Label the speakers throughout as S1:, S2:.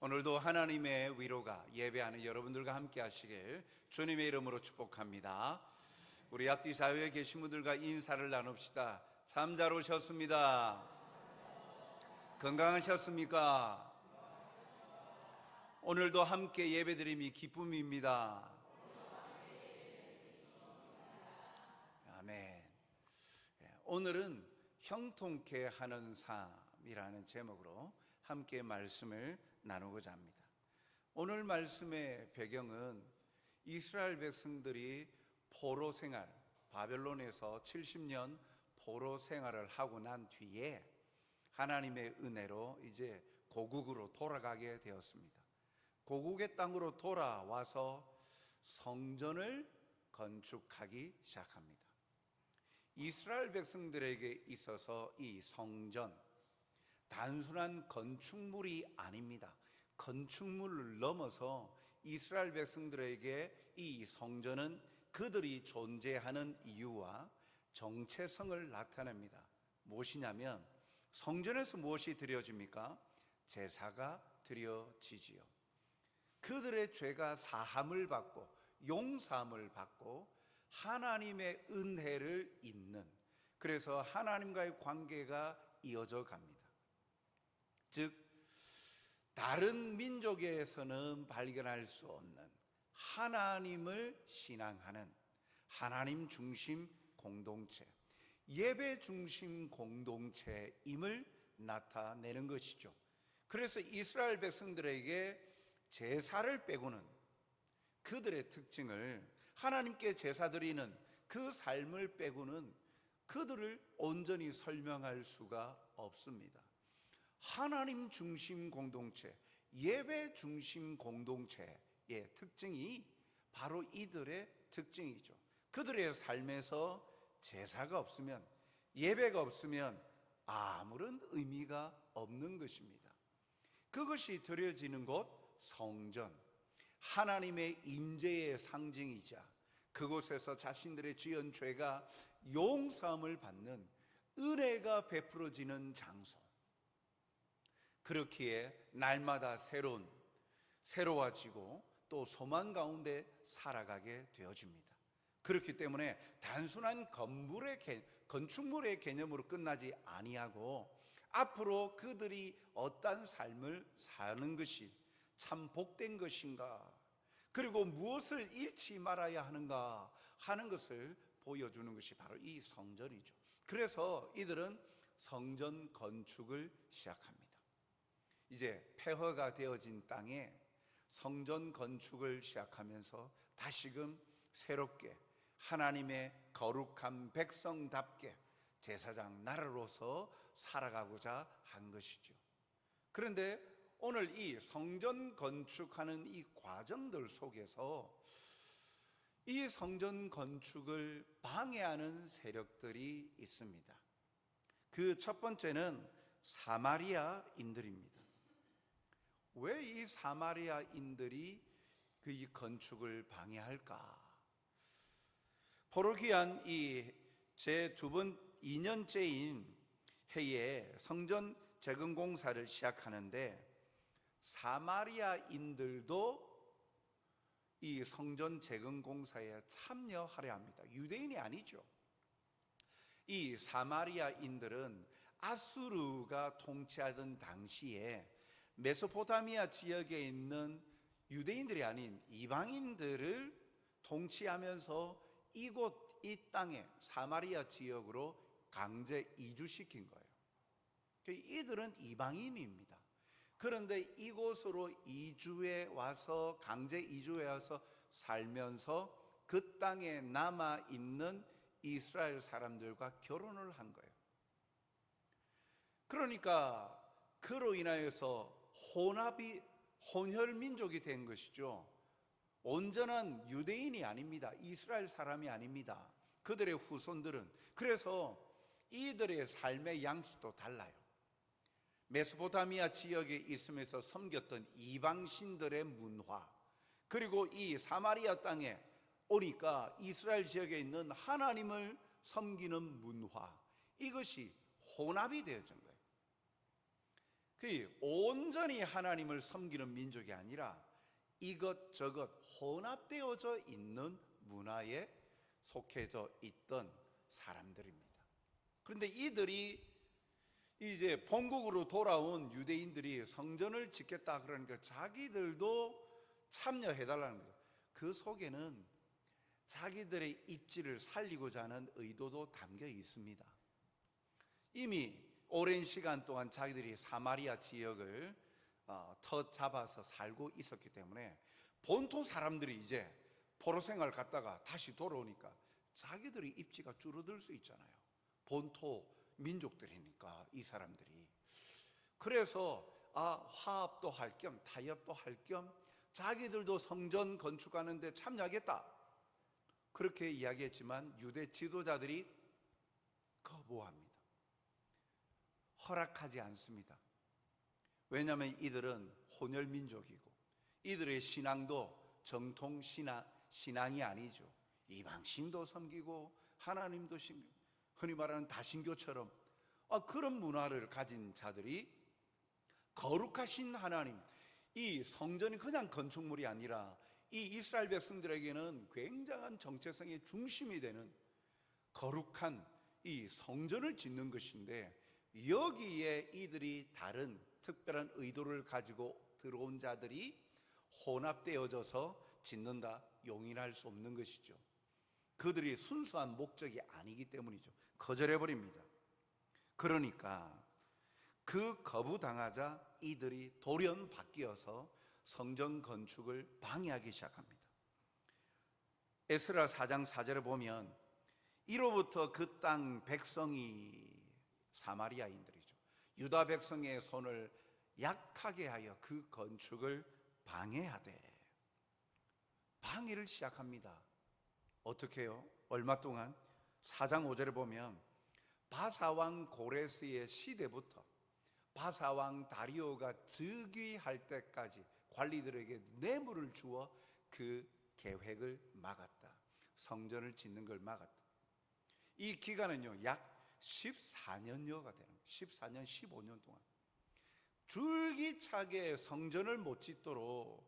S1: 오늘도 하나님의 위로가 예배하는 여러분들과 함께 하시길 주님의 이름으로 축복합니다. 우리 앞뒤 사회에 계신 분들과 인사를 나눕시다. 참 잘 오셨습니다. 건강하셨습니까? 오늘도 함께 예배드림이 기쁨입니다. 아멘. 오늘은 형통케 하는 삶이라는 제목으로 함께 말씀을 나누고자 합니다. 오늘 말씀의 배경은 이스라엘 백성들이 포로 생활, 바벨론에서 70년 포로 생활을 하고 난 뒤에 하나님의 은혜로 이제 고국으로 돌아가게 되었습니다. 고국의 땅으로 돌아와서 성전을 건축하기 시작합니다. 이스라엘 백성들에게 있어서 이 성전, 단순한 건축물이 아닙니다. 건축물을 넘어서 이스라엘 백성들에게 이 성전은 그들이 존재하는 이유와 정체성을 나타냅니다. 무엇이냐면 성전에서 무엇이 드려집니까? 제사가 드려지지요. 그들의 죄가 사함을 받고 용서함을 받고 하나님의 은혜를 입는, 그래서 하나님과의 관계가 이어져 갑니다. 즉 다른 민족에서는 발견할 수 없는 하나님을 신앙하는 하나님 중심 공동체, 예배 중심 공동체임을 나타내는 것이죠. 그래서 이스라엘 백성들에게 제사를 빼고는, 그들의 특징을, 하나님께 제사 드리는 그 삶을 빼고는 그들을 온전히 설명할 수가 없습니다. 하나님 중심 공동체, 예배 중심 공동체의 특징이 바로 이들의 특징이죠. 그들의 삶에서 제사가 없으면, 예배가 없으면 아무런 의미가 없는 것입니다. 그것이 드려지는 곳 성전, 하나님의 임재의 상징이자 그곳에서 자신들의 지은 죄가 용서함을 받는 은혜가 베풀어지는 장소, 그렇기에 날마다 새로워지고 또 소망 가운데 살아가게 되어집니다. 그렇기 때문에 단순한 건축물의 개념으로 끝나지 아니하고 앞으로 그들이 어떤 삶을 사는 것이 참 복된 것인가, 그리고 무엇을 잃지 말아야 하는가 하는 것을 보여주는 것이 바로 이 성전이죠. 그래서 이들은 성전 건축을 시작합니다. 이제 폐허가 되어진 땅에 성전 건축을 시작하면서 다시금 새롭게 하나님의 거룩한 백성답게 제사장 나라로서 살아가고자 한 것이죠. 그런데 오늘 이 성전 건축하는 이 과정들 속에서 이 성전 건축을 방해하는 세력들이 있습니다. 그 첫 번째는 사마리아인들입니다. 왜 이 사마리아인들이 그 이 건축을 방해할까? 포로기한 이 제 2년째인 해에 성전 재건 공사를 시작하는데 사마리아인들도 이 성전 재건 공사에 참여하려 합니다. 유대인이 아니죠. 이 사마리아인들은 아수르가 통치하던 당시에 메소포타미아 지역에 있는 유대인들이 아닌 이방인들을 통치하면서 이 땅에 사마리아 지역으로 강제 이주시킨 거예요. 이들은 이방인입니다. 그런데 이곳으로 강제 이주해 와서 살면서 그 땅에 남아있는 이스라엘 사람들과 결혼을 한 거예요. 그러니까 그로 인하여서 혼혈민족이 된 것이죠. 온전한 유대인이 아닙니다. 이스라엘 사람이 아닙니다. 그들의 후손들은. 그래서 이들의 삶의 양식도 달라요. 메소포타미아 지역에 있으면서 섬겼던 이방신들의 문화, 그리고 이 사마리아 땅에 오니까 이스라엘 지역에 있는 하나님을 섬기는 문화, 이것이 혼합이 되어진 거예요. 그 온전히 하나님을 섬기는 민족이 아니라 이것저것 혼합되어져 있는 문화에 속해져 있던 사람들입니다. 그런데 이들이 이제 본국으로 돌아온 유대인들이 성전을 짓겠다 그러니까 자기들도 참여해달라는 거죠. 그 속에는 자기들의 입지를 살리고자 하는 의도도 담겨 있습니다. 이미 오랜 시간 동안 자기들이 사마리아 지역을 터 잡아서 살고 있었기 때문에 본토 사람들이 이제 포로 생활 갔다가 다시 돌아오니까 자기들의 입지가 줄어들 수 있잖아요. 본토 민족들이니까 이 사람들이. 그래서 화합도 할 겸 타협도 할 겸 자기들도 성전 건축하는데 참여하겠다 그렇게 이야기했지만 유대 지도자들이 거부합니다. 허락하지 않습니다. 왜냐하면 이들은 혼혈민족이고 이들의 신앙도 정통 신앙이 아니죠. 이방신도 섬기고 하나님도 섬기고 흔히 말하는 다신교처럼 그런 문화를 가진 자들이 거룩하신 하나님, 이 성전이 그냥 건축물이 아니라 이 이스라엘 백성들에게는 굉장한 정체성의 중심이 되는 거룩한 이 성전을 짓는 것인데 여기에 이들이 다른 특별한 의도를 가지고 들어온 자들이 혼합되어져서 짓는다 용인할 수 없는 것이죠. 그들이 순수한 목적이 아니기 때문이죠. 거절해버립니다. 그러니까 그 거부당하자 이들이 돌연 바뀌어서 성전 건축을 방해하기 시작합니다. 에스라 4장 4절에 보면 이로부터 그 땅 백성이 사마리아인들이죠. 유다 백성의 손을 약하게 하여 그 건축을 방해하되 방해를 시작합니다. 어떻게 해요? 얼마 동안? 4장 5절에 보면 바사왕 고레스의 시대부터 바사왕 다리오가 즉위할 때까지 관리들에게 뇌물을 주어 그 계획을 막았다. 성전을 짓는 걸 막았다. 이 기간은요 약 14년여가 되는 거예요. 14년, 15년 동안 줄기차게 성전을 못 짓도록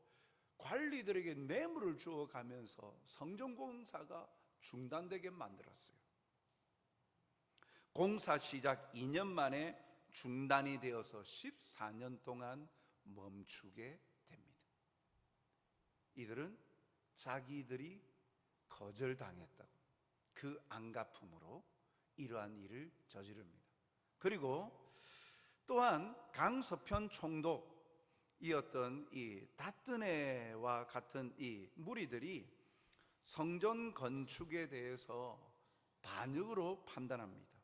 S1: 관리들에게 뇌물을 주어가면서 성전 공사가 중단되게 만들었어요. 공사 시작 2년 만에 중단이 되어서 14년 동안 멈추게 됩니다. 이들은 자기들이 거절당했다고 그 안갚음으로 이러한 일을 저지릅니다. 그리고 또한 강서편 총독이었던 이 다뜨네와 같은 이 무리들이 성전 건축에 대해서 반역으로 판단합니다.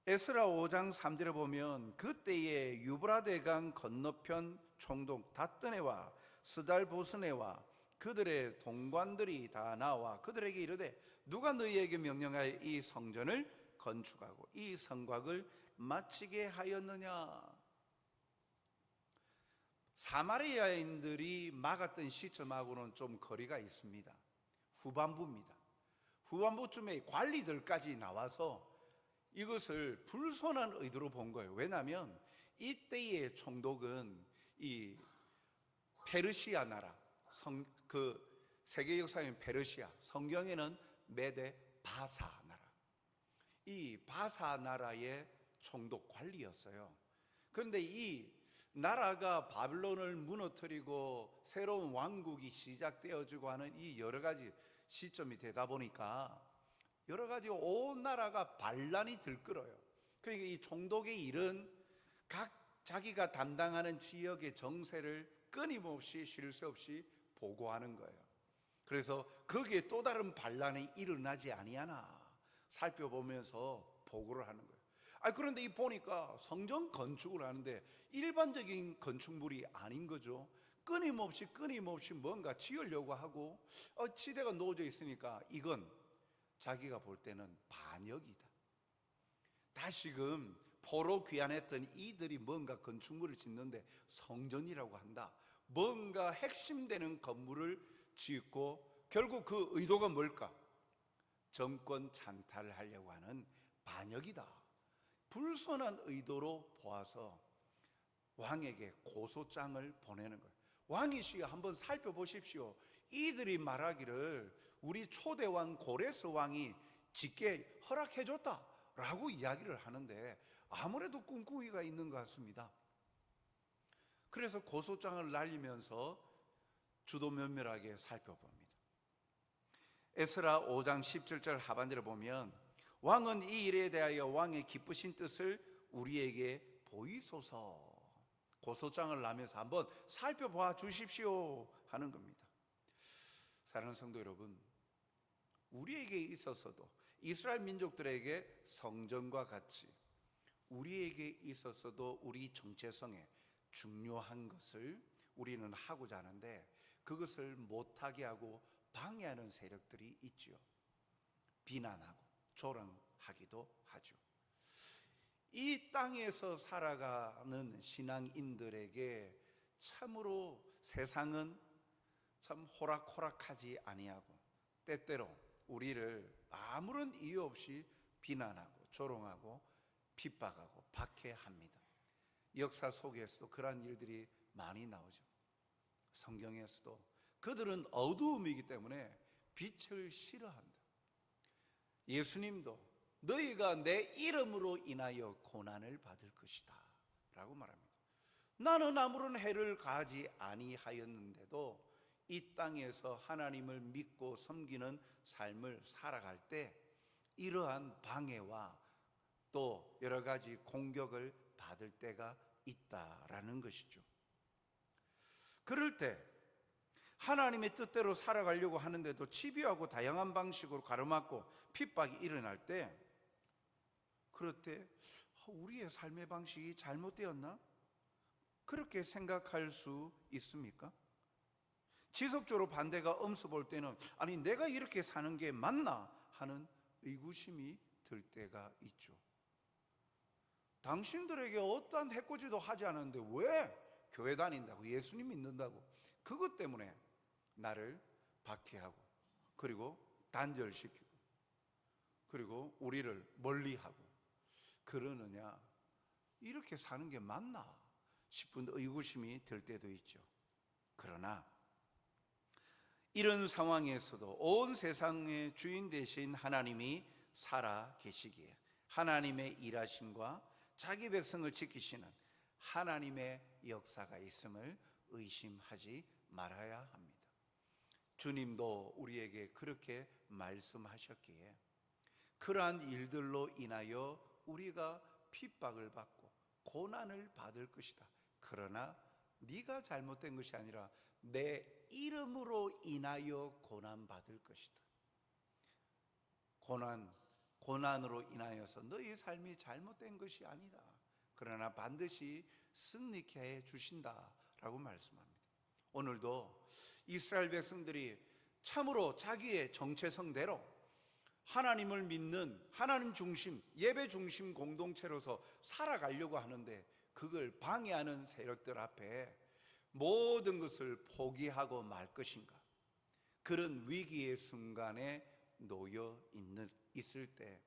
S1: 에스라 5장 3절에 보면 그때에 유브라데강 건너편 총독 다뜨네와 스달보스네와 그들의 동관들이 다 나와 그들에게 이르되 누가 너희에게 명령하여 이 성전을 건축하고 이 성곽을 마치게 하였느냐. 사마리아인들이 막았던 시점하고는 좀 거리가 있습니다. 후반부입니다. 후반부쯤에 관리들까지 나와서 이것을 불손한 의도로 본 거예요. 왜냐하면 이때의 총독은 이 페르시아 나라, 그 세계 역사인 페르시아, 성경에는 메데 바사 나라, 이 바사 나라의 총독 관리였어요. 그런데 이 나라가 바빌론을 무너뜨리고 새로운 왕국이 시작되어지고 하는 이 여러 가지 시점이 되다 보니까 여러 가지 온 나라가 반란이 들끓어요. 그러니까 이 총독의 일은 각 자기가 담당하는 지역의 정세를 끊임없이 쉴 새 없이 보고하는 거예요. 그래서 거기에 또 다른 반란이 일어나지 아니하나 살펴보면서 보고를 하는 거예요. 그런데 이 보니까 성전 건축을 하는데 일반적인 건축물이 아닌 거죠. 끊임없이 뭔가 지으려고 하고 지대가 놓여져 있으니까 이건 자기가 볼 때는 반역이다. 다시금 포로 귀환했던 이들이 뭔가 건축물을 짓는데 성전이라고 한다. 뭔가 핵심되는 건물을 짓고 결국 그 의도가 뭘까? 정권 찬탈을 하려고 하는 반역이다. 불손한 의도로 보아서 왕에게 고소장을 보내는 거예요. 왕이시여 한번 살펴보십시오. 이들이 말하기를 우리 초대왕 고레스 왕이 짓게 허락해줬다 라고 이야기를 하는데 아무래도 꿍꿍이가 있는 것 같습니다. 그래서 고소장을 날리면서 주도 면밀하게 살펴봅니다. 에스라 5장 17절 하반절을 보면 왕은 이 일에 대하여 왕의 기쁘신 뜻을 우리에게 보이소서, 고소장을 나면서 한번 살펴봐 주십시오 하는 겁니다. 사랑하는 성도 여러분, 우리에게 있어서도 이스라엘 민족들에게 성전과 같이 우리에게 있어서도 우리 정체성에 중요한 것을 우리는 하고자 하는데 그것을 못하게 하고 방해하는 세력들이 있죠. 비난하고 조롱하기도 하죠. 이 땅에서 살아가는 신앙인들에게 참으로 세상은 참 호락호락하지 아니하고 때때로 우리를 아무런 이유 없이 비난하고 조롱하고 핍박하고 박해합니다. 역사 속에서도 그러한 일들이 많이 나오죠. 성경에서도 그들은 어두움이기 때문에 빛을 싫어한다. 예수님도 너희가 내 이름으로 인하여 고난을 받을 것이다 라고 말합니다. 나는 아무런 해를 가하지 아니하였는데도 이 땅에서 하나님을 믿고 섬기는 삶을 살아갈 때 이러한 방해와 또 여러 가지 공격을 받을 때가 있다라는 것이죠. 그럴 때 하나님의 뜻대로 살아가려고 하는데도 집요하고 다양한 방식으로 가로막고 핍박이 일어날 때, 그럴 때 우리의 삶의 방식이 잘못되었나? 그렇게 생각할 수 있습니까? 지속적으로 반대가 엄습할 때는 아니 내가 이렇게 사는 게 맞나 하는 의구심이 들 때가 있죠. 당신들에게 어떠한 해코지도 하지 않았는데 왜 교회 다닌다고 예수님 믿는다고 그것 때문에 나를 박해하고 그리고 단절시키고 그리고 우리를 멀리하고 그러느냐, 이렇게 사는 게 맞나 싶은 의구심이 들 때도 있죠. 그러나 이런 상황에서도 온 세상의 주인 되신 하나님이 살아 계시기에 하나님의 일하심과 자기 백성을 지키시는 하나님의 역사가 있음을 의심하지 말아야 합니다. 주님도 우리에게 그렇게 말씀하셨기에 그러한 일들로 인하여 우리가 핍박을 받고 고난을 받을 것이다. 그러나 네가 잘못된 것이 아니라 내 이름으로 인하여 고난받을 것이다. 고난으로 인하여서 너희 삶이 잘못된 것이 아니다. 그러나 반드시 승리케 해 주신다라고 말씀합니다. 오늘도 이스라엘 백성들이 참으로 자기의 정체성대로 하나님을 믿는 하나님 중심, 예배 중심 공동체로서 살아가려고 하는데 그걸 방해하는 세력들 앞에 모든 것을 포기하고 말 것인가? 그런 위기의 순간에 놓여 있을 때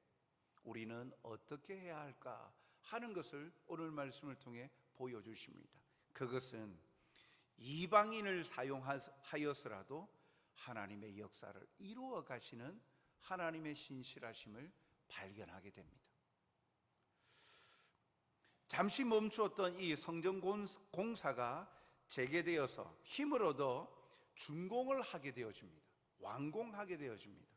S1: 우리는 어떻게 해야 할까 하는 것을 오늘 말씀을 통해 보여주십니다. 그것은 이방인을 사용하여서라도 하나님의 역사를 이루어 가시는 하나님의 신실하심을 발견하게 됩니다. 잠시 멈추었던 이 성전 공사가 재개되어서 힘을 얻어 준공을 하게 되어집니다. 완공하게 되어집니다.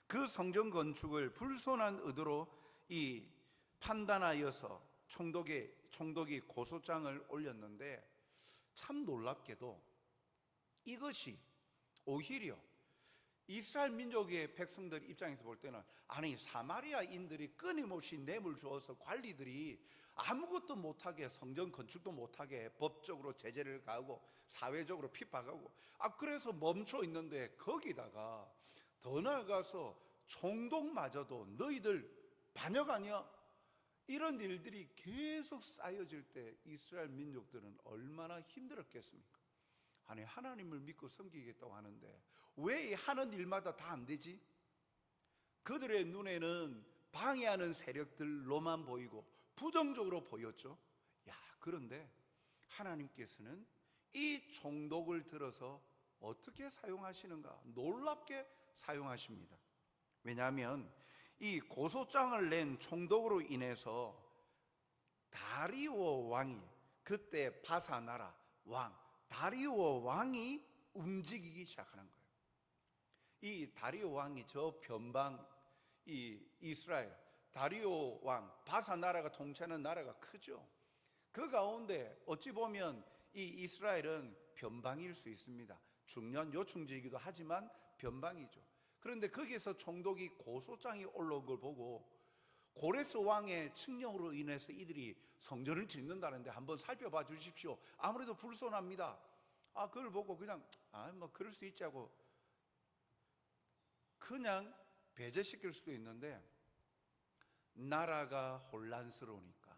S1: 그 성전 건축을 불손한 의도로 판단하여서 총독이 고소장을 올렸는데 참 놀랍게도 이것이 오히려 이스라엘 민족의 백성들 입장에서 볼 때는 아니 사마리아인들이 끊임없이 뇌물 주어서 관리들이 아무것도 못하게 성전 건축도 못하게 법적으로 제재를 가하고 사회적으로 핍박하고 그래서 멈춰 있는데 거기다가 더 나아가서 총독마저도 너희들 반역 아니야? 이런 일들이 계속 쌓여질 때 이스라엘 민족들은 얼마나 힘들었겠습니까? 아니 하나님을 믿고 섬기겠다고 하는데 왜 하는 일마다 다 안 되지? 그들의 눈에는 방해하는 세력들로만 보이고 부정적으로 보였죠. 그런데 하나님께서는 이 총독을 들어서 어떻게 사용하시는가? 놀랍게 사용하십니다. 왜냐하면 이 고소장을 낸 총독으로 인해서 다리오 왕이, 그때 바사 나라 왕 다리오 왕이 움직이기 시작하는 거예요. 이 다리오 왕이 저 변방 이 이스라엘 다리오 왕 바사 나라가 통치하는 나라가 크죠. 그 가운데 어찌 보면 이 이스라엘은 변방일 수 있습니다. 중년 요충지이기도 하지만 변방이죠. 그런데 거기에서 총독이 고소장이 올라온 걸 보고 고레스 왕의 칙령으로 인해서 이들이 성전을 짓는다는데 한번 살펴봐 주십시오. 아무래도 불손합니다. 그걸 보고 그냥 뭐 그럴 수 있지 하고 그냥 배제시킬 수도 있는데, 나라가 혼란스러우니까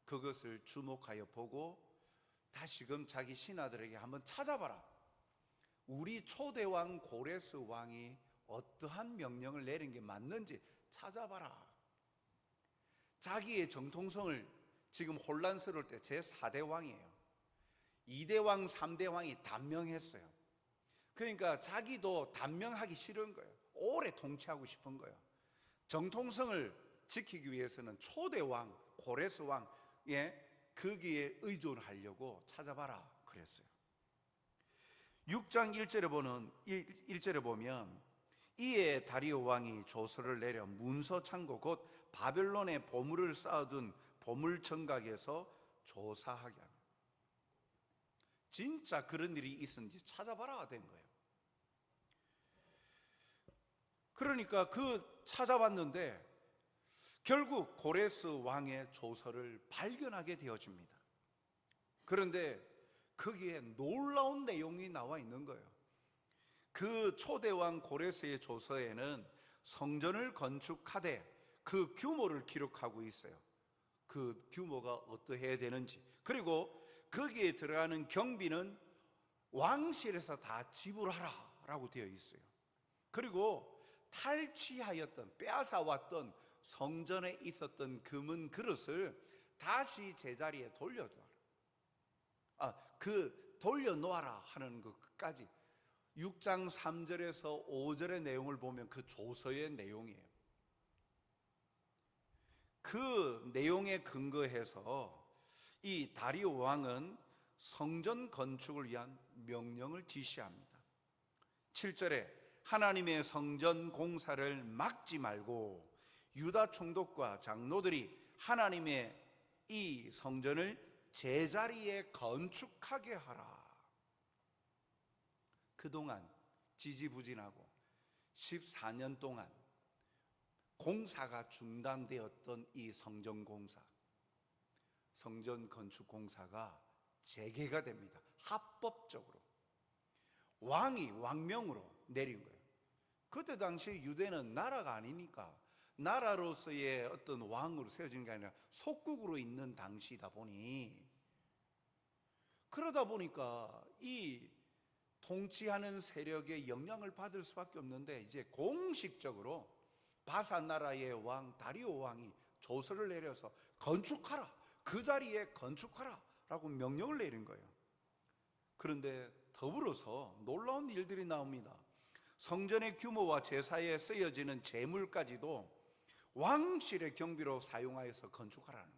S1: 그것을 주목하여 보고 다시금 자기 신하들에게 한번 찾아봐라. 우리 초대왕 고레스 왕이 어떠한 명령을 내린 게 맞는지 찾아봐라. 자기의 정통성을 지금 혼란스러울 때 제4대 왕이에요. 2대 왕, 3대 왕이 단명했어요. 그러니까 자기도 단명하기 싫은 거예요. 오래 통치하고 싶은 거예요. 정통성을 지키기 위해서는 초대 왕, 고레스 왕, 거기에 의존하려고 찾아봐라 그랬어요. 6장 1절에 보면 이에 다리오 왕이 조서를 내려 문서 창고 곧 바벨론에 보물을 쌓아둔 보물청각에서 조사하게 합니다. 진짜 그런 일이 있었는지 찾아봐라 된 거예요. 그러니까 그 찾아봤는데 결국 고레스 왕의 조서를 발견하게 되어집니다. 그런데 거기에 놀라운 내용이 나와 있는 거예요. 그 초대왕 고레스의 조서에는 성전을 건축하되 그 규모를 기록하고 있어요. 그 규모가 어떠해야 되는지, 그리고 거기에 들어가는 경비는 왕실에서 다 지불하라 라고 되어 있어요. 그리고 탈취하였던, 빼앗아왔던 성전에 있었던 금은 그릇을 다시 제자리에 돌려놓아라. 돌려놓아라 하는 것까지 6장 3절에서 5절의 내용을 보면 그 조서의 내용이에요. 그 내용에 근거해서 이 다리오 왕은 성전 건축을 위한 명령을 지시합니다. 7절에 하나님의 성전 공사를 막지 말고 유다 총독과 장로들이 하나님의 이 성전을 제자리에 건축하게 하라. 그동안 지지부진하고 14년 동안 공사가 중단되었던 이 성전 공사, 성전 건축 공사가 재개가 됩니다. 합법적으로 왕이 왕명으로 내린 거예요. 그때 당시 유대는 나라가 아니니까 나라로서의 어떤 왕으로 세워지는 게 아니라 속국으로 있는 당시이다 보니, 그러다 보니까 이 통치하는 세력의 영향을 받을 수밖에 없는데, 이제 공식적으로 바사 나라의 왕 다리오 왕이 조서를 내려서 건축하라, 그 자리에 건축하라 라고 명령을 내린 거예요. 그런데 더불어서 놀라운 일들이 나옵니다. 성전의 규모와 제사에 쓰여지는 제물까지도 왕실의 경비로 사용하여서 건축하라는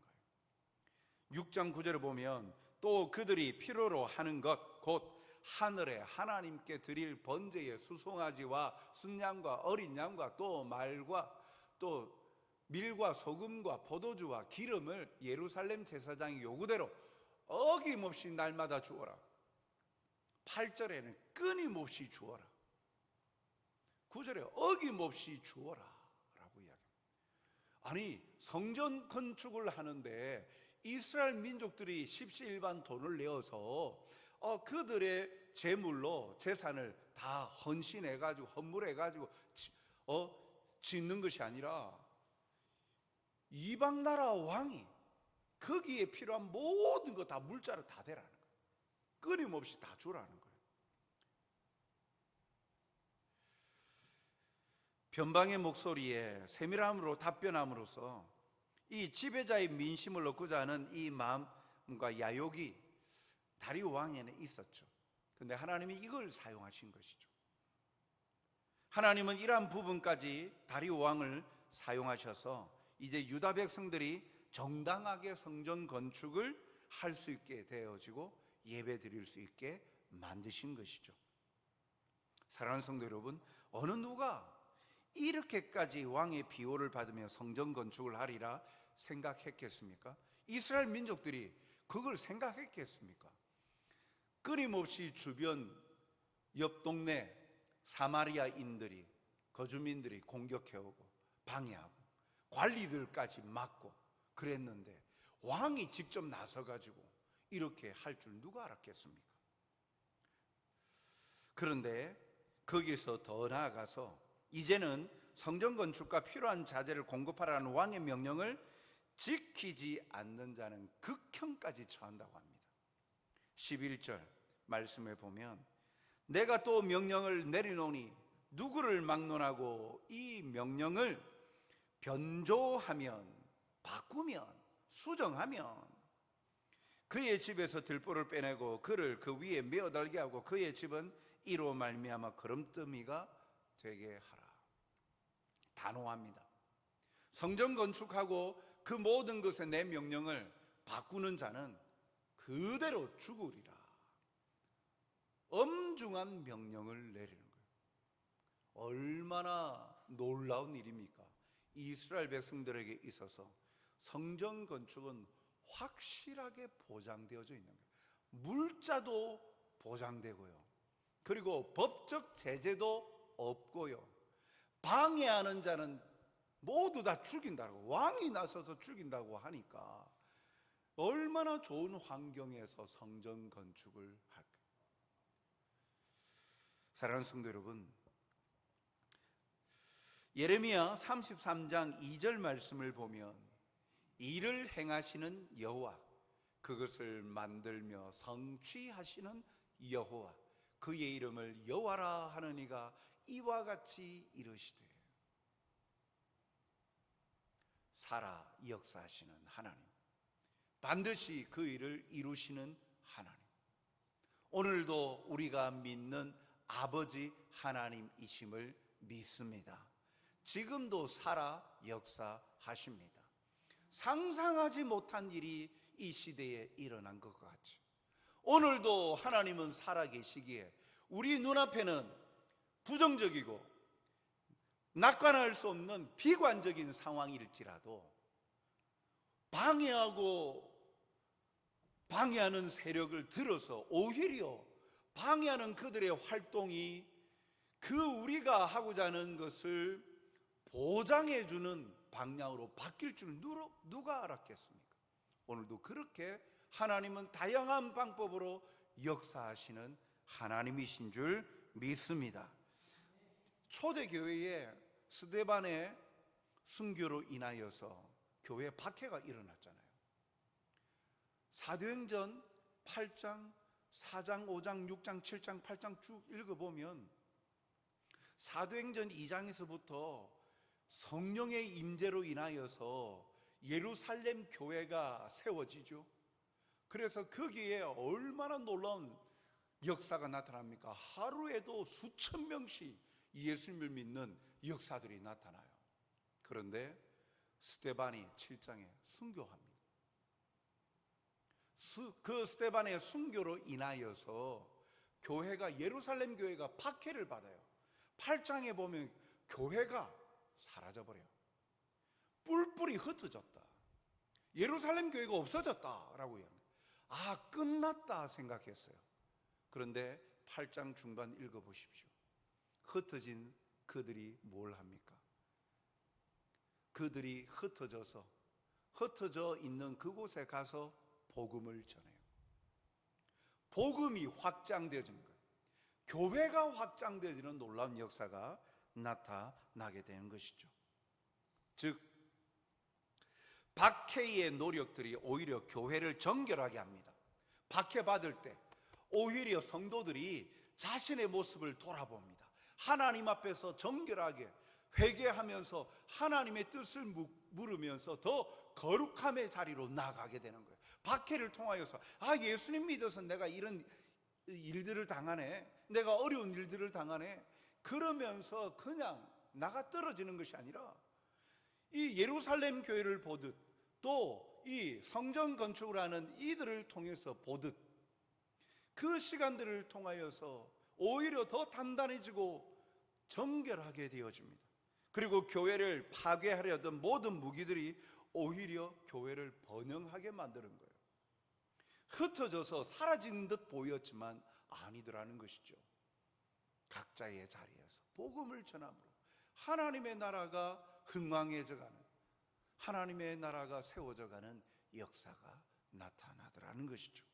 S1: 거예요. 6장 9절에 보면 또 그들이 필요로 하는 것 곧 하늘에 하나님께 드릴 번제의 수송아지와 순양과 어린 양과 또 말과 또 밀과 소금과 포도주와 기름을 예루살렘 제사장의 요구대로 어김없이 날마다 주어라. 8절에는 끊임없이 주어라. 9절에 어김없이 주어라 라고 이야기합니다. 아니, 성전 건축을 하는데 이스라엘 민족들이 십시일반 돈을 내어서 그들의 제물로 재산을 다 헌신해가지고 헌물해가지고 짓는 것이 아니라 이방 나라 왕이 거기에 필요한 모든 거 다 물자로 다 대라는 거예요. 끊임없이 다 주라는 거예요. 변방의 목소리에 세밀함으로 답변함으로써 이 지배자의 민심을 얻고자 하는 이 마음과 야욕이 다리오 왕에는 있었죠. 그런데 하나님이 이걸 사용하신 것이죠. 하나님은 이러한 부분까지 다리오 왕을 사용하셔서 이제 유다 백성들이 정당하게 성전 건축을 할 수 있게 되어지고 예배 드릴 수 있게 만드신 것이죠. 사랑하는 성도 여러분, 어느 누가 이렇게까지 왕의 비호를 받으며 성전 건축을 하리라 생각했겠습니까? 이스라엘 민족들이 그걸 생각했겠습니까? 끊임없이 주변 옆 동네 사마리아인들이, 거주민들이 공격해오고 방해하고 관리들까지 막고 그랬는데 왕이 직접 나서가지고 이렇게 할 줄 누가 알았겠습니까? 그런데 거기서 더 나아가서 이제는 성전 건축과 필요한 자재를 공급하라는 왕의 명령을 지키지 않는 자는 극형까지 처한다고 합니다. 11절 말씀에 보면 내가 또 명령을 내리노니 누구를 막론하고 이 명령을 변조하면, 바꾸면, 수정하면 그의 집에서 들보를 빼내고 그를 그 위에 메어 달게 하고 그의 집은 이로 말미암아 거름더미가 되게 하라. 단호합니다. 성전 건축하고 그 모든 것에 내 명령을 바꾸는 자는 그대로 죽으리라. 엄중한 명령을 내리는 거예요. 얼마나 놀라운 일입니까? 이스라엘 백성들에게 있어서 성전 건축은 확실하게 보장되어져 있는 거예요. 물자도 보장되고요, 그리고 법적 제재도 없고요, 방해하는 자는 모두 다 죽인다고, 왕이 나서서 죽인다고 하니까 얼마나 좋은 환경에서 성전 건축을 할까요? 사랑하는 성도 여러분, 예레미야 33장 2절 말씀을 보면 이를 행하시는 여호와, 그것을 만들며 성취하시는 여호와, 그의 이름을 여호와라 하느니가 이와 같이 이르시되, 살아 역사하시는 하나님, 반드시 그 일을 이루시는 하나님, 오늘도 우리가 믿는 아버지 하나님이심을 믿습니다. 지금도 살아 역사하십니다. 상상하지 못한 일이 이 시대에 일어난 것 같죠. 오늘도 하나님은 살아계시기에 우리 눈앞에는 부정적이고 낙관할 수 없는 비관적인 상황일지라도 방해하는 세력을 들어서 오히려 방해하는 그들의 활동이 그 우리가 하고자 하는 것을 보장해주는 방향으로 바뀔 줄 누가 알았겠습니까? 오늘도 그렇게 하나님은 다양한 방법으로 역사하시는 하나님이신 줄 믿습니다. 초대교회에 스데반의 순교로 인하여서 교회 박해가 일어났잖아요. 사도행전 8장, 4장, 5장, 6장, 7장, 8장 쭉 읽어보면 사도행전 2장에서부터 성령의 임재로 인하여서 예루살렘 교회가 세워지죠. 그래서 거기에 얼마나 놀라운 역사가 나타납니까? 하루에도 수천 명씩 예수님을 믿는 역사들이 나타나요. 그런데 스데반이 7장에 순교합니다. 그 스데반의 순교로 인하여서 교회가, 예루살렘 교회가 박해를 받아요. 8장에 보면 교회가 사라져버려요. 뿔뿔이 흩어졌다, 예루살렘 교회가 없어졌다라고 합니다. 아, 끝났다 생각했어요. 그런데 8장 중반 읽어보십시오. 흩어진 그들이 뭘 합니까? 그들이 흩어져 있는 그곳에 가서 복음을 전해요. 복음이 확장되어지는 거예요. 교회가 확장되어지는 놀라운 역사가 나타나게 되는 것이죠. 즉, 박해의 노력들이 오히려 교회를 정결하게 합니다. 박해받을 때 오히려 성도들이 자신의 모습을 돌아봅니다. 하나님 앞에서 정결하게 회개하면서 하나님의 뜻을 물으면서 더 거룩함의 자리로 나아가게 되는 거예요. 박해를 통하여서 예수님 믿어서 내가 이런 일들을 당하네, 내가 어려운 일들을 당하네, 그러면서 그냥 나가 떨어지는 것이 아니라 이 예루살렘 교회를 보듯 또 이 성전 건축을 하는 이들을 통해서 보듯 그 시간들을 통하여서 오히려 더 단단해지고 정결하게 되어집니다. 그리고 교회를 파괴하려던 모든 무기들이 오히려 교회를 번영하게 만드는 거예요. 흩어져서 사라진 듯 보였지만 아니더라는 것이죠. 각자의 자리에서 복음을 전함으로 하나님의 나라가 흥왕해져가는, 하나님의 나라가 세워져가는 역사가 나타나더라는 것이죠.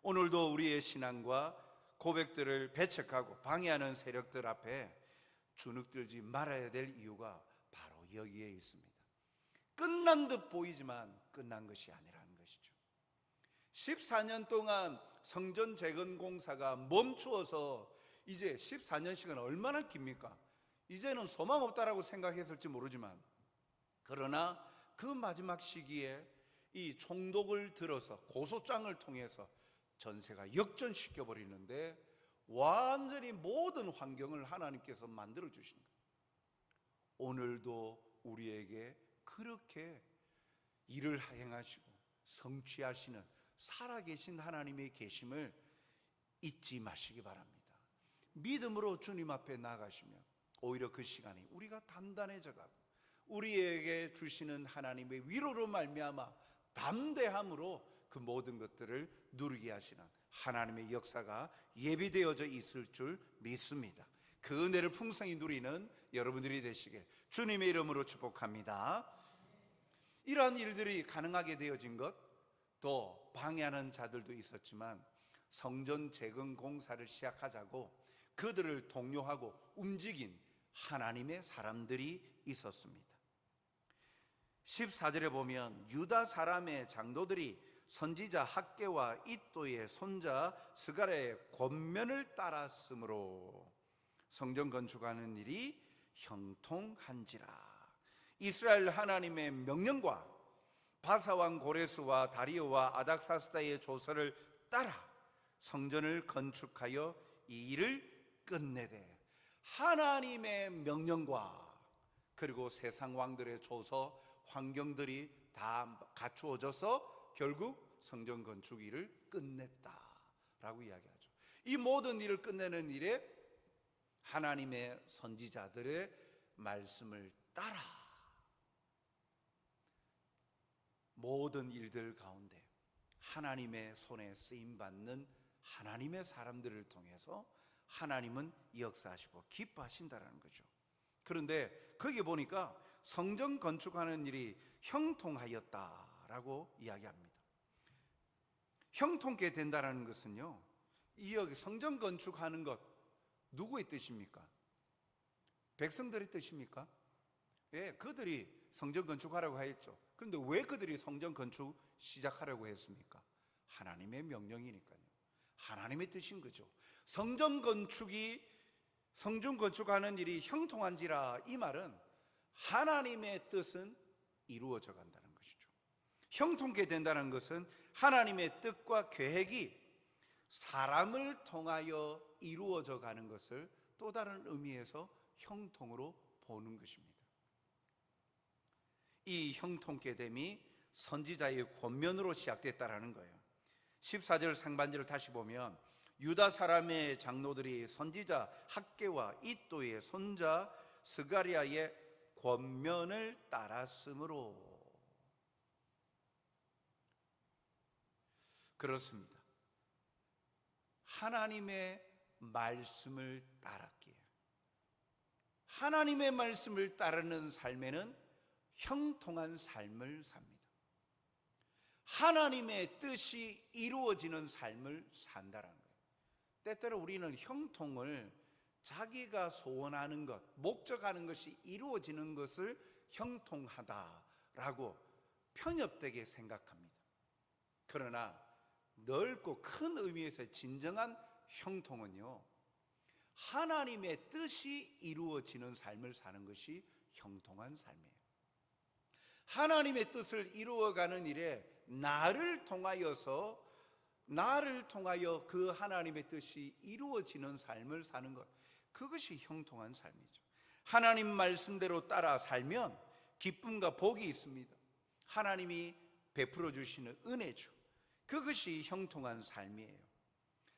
S1: 오늘도 우리의 신앙과 고백들을 배척하고 방해하는 세력들 앞에 주눅들지 말아야 될 이유가 바로 여기에 있습니다. 끝난 듯 보이지만 끝난 것이 아니라는 것이죠. 14년 동안 성전 재건 공사가 멈추어서 이제 14년씩은 얼마나 깁니까? 이제는 소망 없다라고 생각했을지 모르지만, 그러나 그 마지막 시기에 이 총독을 들어서 고소장을 통해서 전세가 역전시켜 버리는데 완전히 모든 환경을 하나님께서 만들어 주신 거예요. 오늘도 우리에게 그렇게 일을 행하시고 성취하시는 살아계신 하나님의 계심을 잊지 마시기 바랍니다. 믿음으로 주님 앞에 나가시면 오히려 그 시간이 우리가 단단해져가고 우리에게 주시는 하나님의 위로로 말미암아 담대함으로 그 모든 것들을 누리게 하시는 하나님의 역사가 예비되어져 있을 줄 믿습니다. 그 은혜를 풍성히 누리는 여러분들이 되시길 주님의 이름으로 축복합니다. 이러한 일들이 가능하게 되어진 것, 또 방해하는 자들도 있었지만 성전 재건 공사를 시작하자고 그들을 독려하고 움직인 하나님의 사람들이 있었습니다. 14절에 보면 유다 사람의 장로들이 선지자 학개와 이또의 손자 스가랴의 권면을 따랐으므로 성전 건축하는 일이 형통한지라. 이스라엘 하나님의 명령과 바사왕 고레스와 다리오와 아닥사스다의 조서를 따라 성전을 건축하여 이 일을 끝내되, 하나님의 명령과 그리고 세상 왕들의 조서, 환경들이 다 갖추어져서 결국 성전 건축 일을 끝냈다라고 이야기하죠. 이 모든 일을 끝내는 일에 하나님의 선지자들의 말씀을 따라 모든 일들 가운데 하나님의 손에 쓰임받는 하나님의 사람들을 통해서 하나님은 역사하시고 기뻐하신다는 거죠. 그런데 거기 보니까 성전 건축하는 일이 형통하였다라고 이야기합니다. 형통케 된다는 것은요, 이 여기 성전 건축하는 것 누구의 뜻입니까? 백성들의 뜻입니까? 예, 그들이 성전 건축하라고 했죠. 그런데 왜 그들이 성전 건축 시작하려고 했습니까? 하나님의 명령이니까요. 하나님의 뜻인 거죠. 성전 건축하는 일이 형통한지라, 이 말은 하나님의 뜻은 이루어져 간다는 것이죠. 형통케 된다는 것은 하나님의 뜻과 계획이 사람을 통하여 이루어져 가는 것을 또 다른 의미에서 형통으로 보는 것입니다. 이 형통케 됨이 선지자의 권면으로 시작됐다라는 거예요. 14절 상반절을 다시 보면 유다 사람의 장로들이 선지자 학개와 이또의 손자 스가랴의 권면을 따랐으므로. 그렇습니다. 하나님의 말씀을 따랐기에, 하나님의 말씀을 따르는 삶에는 형통한 삶을 삽니다. 하나님의 뜻이 이루어지는 삶을 산다는 거예요. 때때로 우리는 형통을 자기가 소원하는 것, 목적하는 것이 이루어지는 것을 형통하다라고 편협되게 생각합니다. 그러나 넓고 큰 의미에서 진정한 형통은요, 하나님의 뜻이 이루어지는 삶을 사는 것이 형통한 삶이에요. 하나님의 뜻을 이루어가는 일에 나를 통하여 그 하나님의 뜻이 이루어지는 삶을 사는 것, 그것이 형통한 삶이죠. 하나님 말씀대로 따라 살면 기쁨과 복이 있습니다. 하나님이 베풀어 주시는 은혜죠. 그것이 형통한 삶이에요.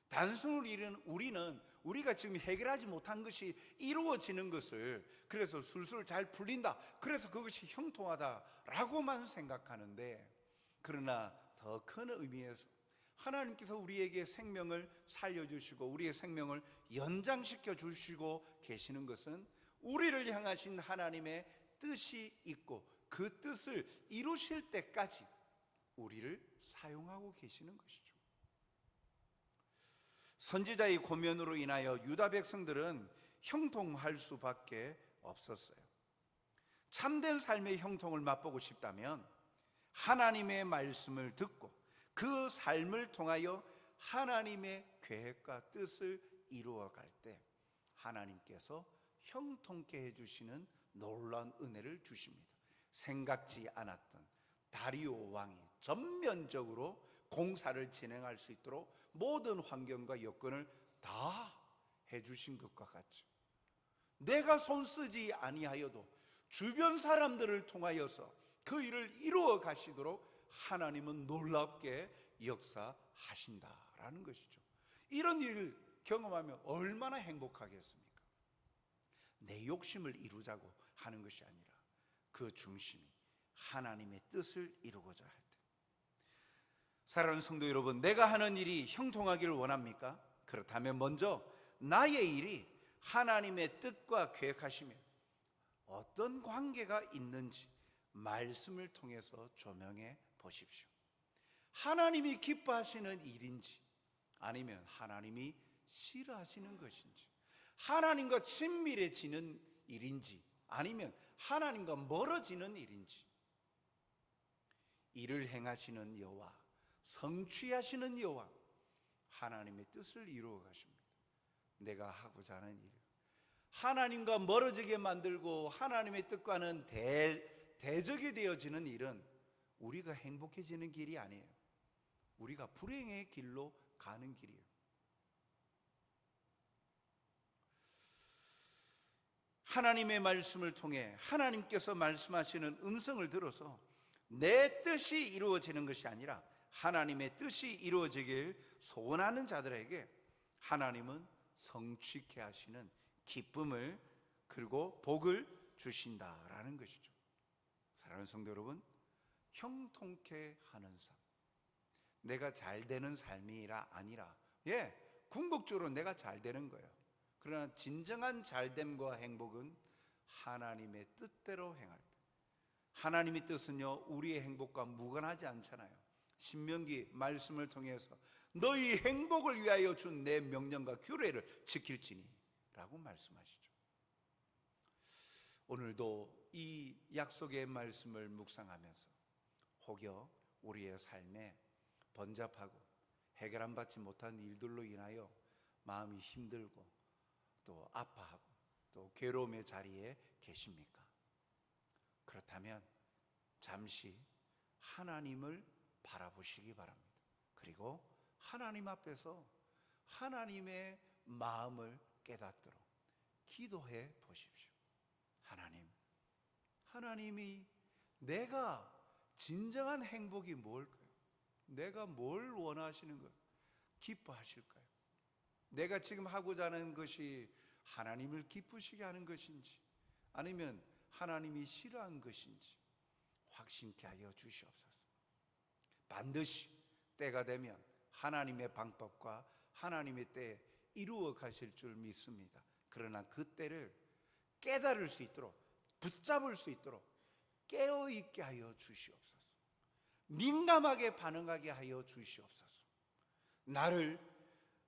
S1: 단순히 우리는 우리가 지금 해결하지 못한 것이 이루어지는 것을, 그래서 술술 잘 풀린다, 그래서 그것이 형통하다라고만 생각하는데, 그러나 더 큰 의미에서 하나님께서 우리에게 생명을 살려주시고 우리의 생명을 연장시켜 주시고 계시는 것은 우리를 향하신 하나님의 뜻이 있고 그 뜻을 이루실 때까지 우리를 사용하고 계시는 것이죠. 선지자의 고면으로 인하여 유다 백성들은 형통할 수밖에 없었어요. 참된 삶의 형통을 맛보고 싶다면 하나님의 말씀을 듣고 그 삶을 통하여 하나님의 계획과 뜻을 이루어갈 때 하나님께서 형통케 해주시는 놀라운 은혜를 주십니다. 생각지 않았던 다리오 왕이 전면적으로 공사를 진행할 수 있도록 모든 환경과 여건을 다 해주신 것과 같죠. 내가 손쓰지 아니하여도 주변 사람들을 통하여서 그 일을 이루어 가시도록 하나님은 놀랍게 역사하신다라는 것이죠. 이런 일을 경험하면 얼마나 행복하겠습니까? 내 욕심을 이루자고 하는 것이 아니라 그 중심이 하나님의 뜻을 이루고자 할 때. 사랑하는 성도 여러분, 내가 하는 일이 형통하기를 원합니까? 그렇다면 먼저 나의 일이 하나님의 뜻과 계획하시며 어떤 관계가 있는지 말씀을 통해서 조명해 보십시오. 하나님이 기뻐하시는 일인지 아니면 하나님이 싫어하시는 것인지, 하나님과 친밀해지는 일인지 아니면 하나님과 멀어지는 일인지, 일을 행하시는 여호와, 성취하시는 여호와, 하나님의 뜻을 이루어 가십니다. 내가 하고자 하는 일, 하나님과 멀어지게 만들고 하나님의 뜻과는 대적이 되어지는 일은 우리가 행복해지는 길이 아니에요. 우리가 불행의 길로 가는 길이에요. 하나님의 말씀을 통해 하나님께서 말씀하시는 음성을 들어서 내 뜻이 이루어지는 것이 아니라 하나님의 뜻이 이루어지길 소원하는 자들에게 하나님은 성취케 하시는 기쁨을 그리고 복을 주신다라는 것이죠. 사랑하는 성도 여러분, 형통케 하는 삶, 내가 잘 되는 삶이라 아니라 궁극적으로 내가 잘 되는 거예요. 그러나 진정한 잘됨과 행복은 하나님의 뜻대로 행할 때. 하나님의 뜻은요, 우리의 행복과 무관하지 않잖아요. 신명기 말씀을 통해서 너희 행복을 위하여 준 내 명령과 규례를 지킬지니 라고 말씀하시죠. 오늘도 이 약속의 말씀을 묵상하면서 혹여 우리의 삶에 번잡하고 해결 안 받지 못한 일들로 인하여 마음이 힘들고 또 아파하고 또 괴로움의 자리에 계십니까? 그렇다면 잠시 하나님을 바라보시기 바랍니다. 그리고 하나님 앞에서 하나님의 마음을 깨닫도록 기도해 보십시오. 하나님이 내가 진정한 행복이 뭘까요? 내가 뭘 원하시는 거예요? 기뻐하실까요? 내가 지금 하고자 하는 것이 하나님을 기쁘시게 하는 것인지 아니면 하나님이 싫어하는 것인지 확신케 하여 주시옵소서. 반드시 때가 되면 하나님의 방법과 하나님의 때에 이루어 가실 줄 믿습니다. 그러나 그 때를 깨달을 수 있도록, 붙잡을 수 있도록 깨어있게 하여 주시옵소서. 민감하게 반응하게 하여 주시옵소서. 나를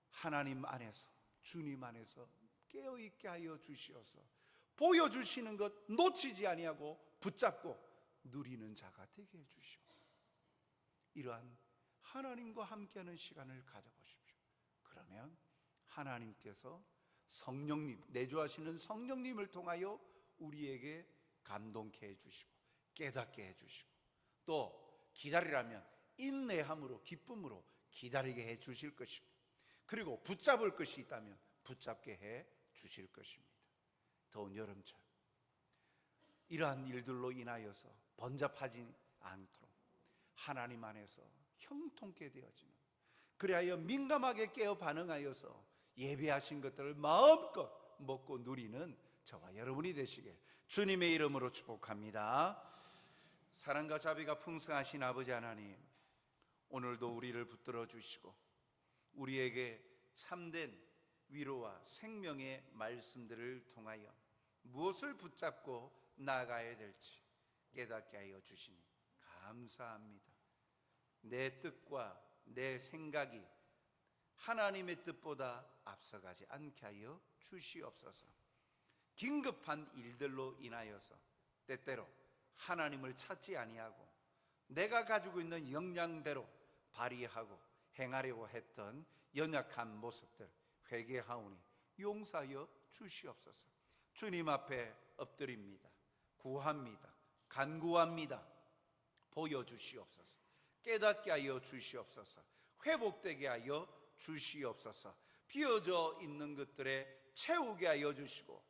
S1: 하나님 안에서, 주님 안에서 깨어있게 하여 주시어서 보여주시는 것 놓치지 아니하고 붙잡고 누리는 자가 되게 해 주시옵소서. 이러한 하나님과 함께하는 시간을 가져보십시오. 그러면 하나님께서 성령님, 내주하시는 성령님을 통하여 우리에게 감동케 해주시고 깨닫게 해주시고, 또 기다리라면 인내함으로 기쁨으로 기다리게 해주실 것이고, 그리고 붙잡을 것이 있다면 붙잡게 해 주실 것입니다. 더운 여름철 이러한 일들로 인하여서 번잡하지 않도록 하나님 안에서 형통케 되어지는, 그리하여 민감하게 깨어 반응하여서 예배하신 것들을 마음껏 먹고 누리는 저와 여러분이 되시길 주님의 이름으로 축복합니다. 사랑과 자비가 풍성하신 아버지 하나님, 오늘도 우리를 붙들어 주시고 우리에게 참된 위로와 생명의 말씀들을 통하여 무엇을 붙잡고 나아가야 될지 깨닫게 하여 주시니 감사합니다. 내 뜻과 내 생각이 하나님의 뜻보다 앞서가지 않게 하여 주시옵소서. 긴급한 일들로 인하여서 때때로 하나님을 찾지 아니하고 내가 가지고 있는 역량대로 발휘하고 행하려고 했던 연약한 모습들 회개하오니 용서하여 주시옵소서. 주님 앞에 엎드립니다. 구합니다. 간구합니다. 보여주시옵소서. 깨닫게 하여 주시옵소서. 회복되게 하여 주시옵소서. 비어져 있는 것들에 채우게 하여 주시고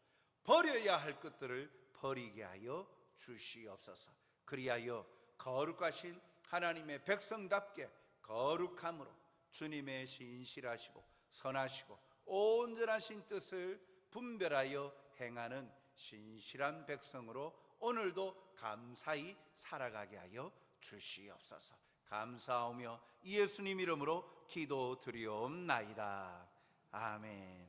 S1: 버려야 할 것들을 버리게 하여 주시옵소서. 그리하여 거룩하신 하나님의 백성답게 거룩함으로 주님의 신실하시고 선하시고 온전하신 뜻을 분별하여 행하는 신실한 백성으로 오늘도 감사히 살아가게 하여 주시옵소서. 감사하며 예수님 이름으로 기도드리옵나이다. 아멘.